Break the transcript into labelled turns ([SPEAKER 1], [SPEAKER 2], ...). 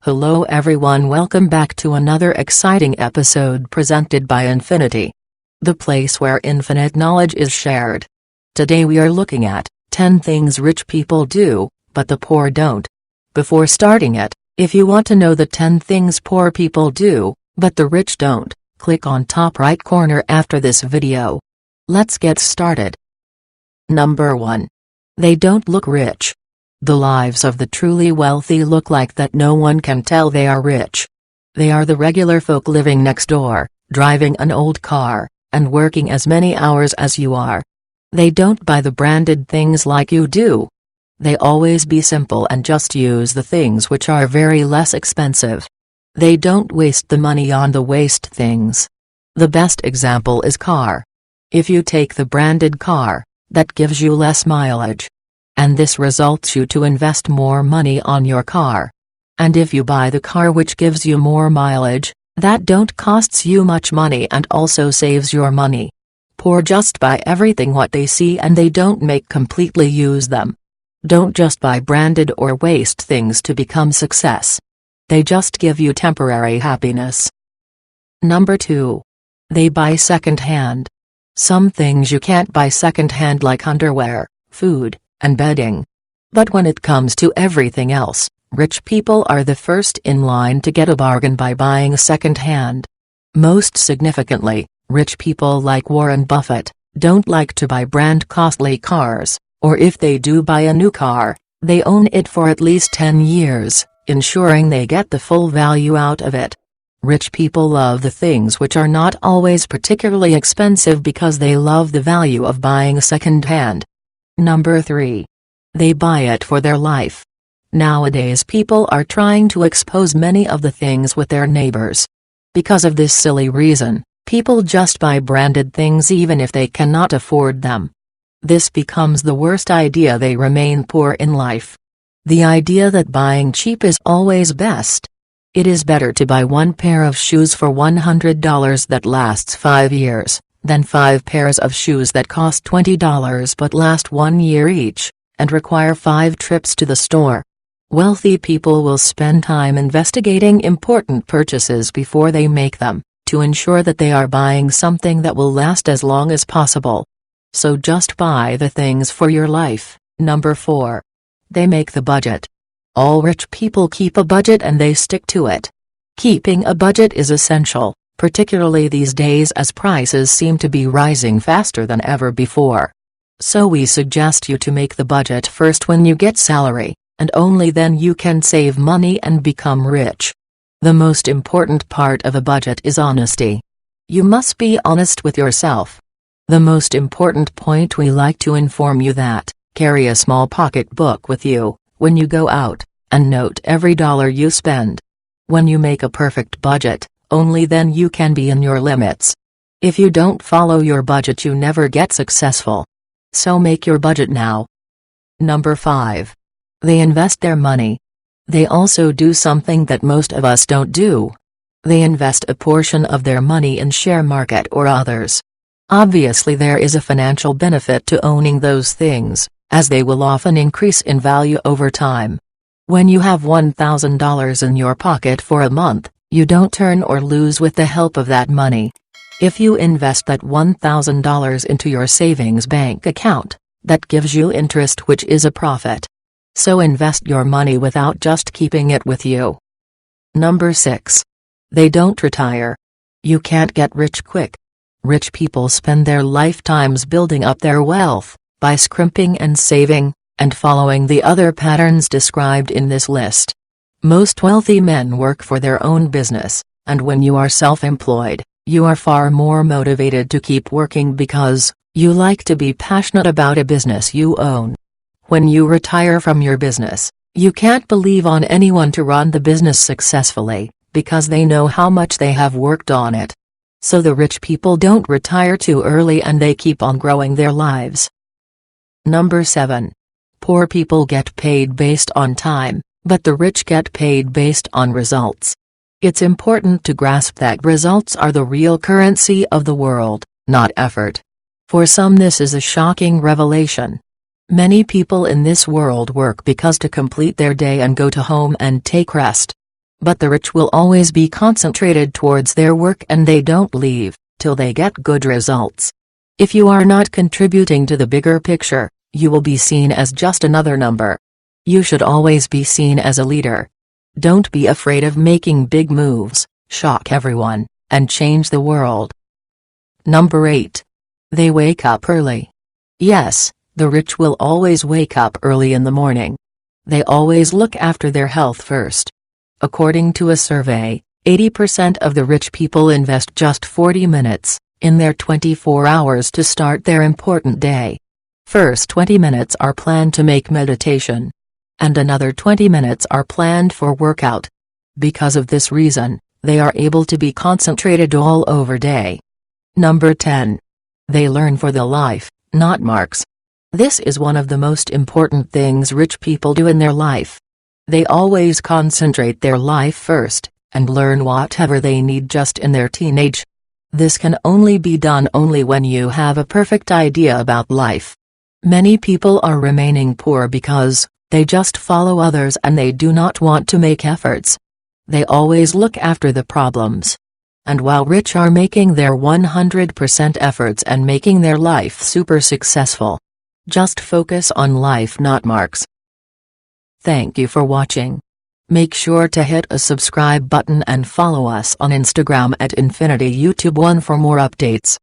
[SPEAKER 1] Hello everyone, welcome back to another exciting episode presented by Infinity, the place where infinite knowledge is shared. Today we are looking at 10 things rich people do, but the poor don't. Before starting it, if you want to know the 10 things poor people do, but the rich don't, click on top right corner after this video. Let's get started. Number 1. They don't look rich. The lives of the truly wealthy look like that no one can tell they are rich. They are the regular folk living next door, driving an old car, and working as many hours as you are. They don't buy the branded things like you do. They always be simple and just use the things which are very less expensive. They don't waste the money on the waste things. The best example is car. If you take the branded car, that gives you less mileage. And this results you to invest more money on your car. And if you buy the car which gives you more mileage, that don't costs you much money and also saves your money. Poor just buy everything what they see and they don't make completely use them. Don't just buy branded or waste things to become success. They just give you temporary happiness. Number 2. They buy second-hand. Some things you can't buy second-hand like underwear, food, and bedding. But when it comes to everything else, rich people are the first in line to get a bargain by buying second-hand. Most significantly, rich people like Warren Buffett don't like to buy brand costly cars, or if they do buy a new car, they own it for at least 10 years, ensuring they get the full value out of it. Rich people love the things which are not always particularly expensive because they love the value of buying second-hand. Number 3. They buy it for their life. Nowadays people are trying to expose many of the things with their neighbors. Because of this silly reason, people just buy branded things even if they cannot afford them. This becomes the worst idea. They remain poor in life. The idea that buying cheap is always best. It is better to buy one pair of shoes for $100 that lasts 5 years. Than 5 pairs of shoes that cost $20 but last 1 year each, and require 5 trips to the store. Wealthy people will spend time investigating important purchases before they make them, to ensure that they are buying something that will last as long as possible. So just buy the things for your life. Number 4. They make the budget. All rich people keep a budget and they stick to it. Keeping a budget is essential, particularly these days as prices seem to be rising faster than ever before. So we suggest you to make the budget first when you get salary, and only then you can save money and become rich. The most important part of a budget is honesty. You must be honest with yourself. The most important point, we like to inform you that, carry a small pocketbook with you, when you go out, and note every dollar you spend. When you make a perfect budget, only then you can be in your limits. If you don't follow your budget you never get successful. So make your budget now. Number 5. They invest their money. They also do something that most of us don't do. They invest a portion of their money in share market or others. Obviously there is a financial benefit to owning those things, as they will often increase in value over time. When you have $1,000 in your pocket for a month, you don't turn or lose with the help of that money. If you invest that $1,000 into your savings bank account, that gives you interest which is a profit. So invest your money without just keeping it with you. Number 6. They don't retire. You can't get rich quick. Rich people spend their lifetimes building up their wealth, by scrimping and saving, and following the other patterns described in this list. Most wealthy men work for their own business, and when you are self-employed, you are far more motivated to keep working because you like to be passionate about a business you own. When you retire from your business, you can't believe on anyone to run the business successfully, because they know how much they have worked on it. So the rich people don't retire too early and they keep on growing their lives. Number 7. Poor people get paid based on time, but the rich get paid based on results. It's important to grasp that results are the real currency of the world, not effort. For some this is a shocking revelation. Many people in this world work because to complete their day and go to home and take rest. But the rich will always be concentrated towards their work and they don't leave till they get good results. If you are not contributing to the bigger picture, you will be seen as just another number. You should always be seen as a leader. Don't be afraid of making big moves, shock everyone, and change the world. Number 8. They wake up early. Yes, the rich will always wake up early in the morning. They always look after their health first. According to a survey, 80% of the rich people invest just 40 minutes in their 24 hours to start their important day. First 20 minutes are planned to make meditation. And another 20 minutes are planned for workout. Because of this reason, they are able to be concentrated all over day. Number 10. They learn for the life, not marks. This is one of the most important things rich people do in their life. They always concentrate their life first, and learn whatever they need just in their teenage. This can only be done only when you have a perfect idea about life. Many people are remaining poor because they just follow others and they do not want to make efforts. They always look after the problems. And while rich are making their 100% efforts and making their life super successful. Just focus on life, not marks. Thank you for watching. Make sure to hit a subscribe button and follow us on Instagram at Infinity YouTube 1 for more updates.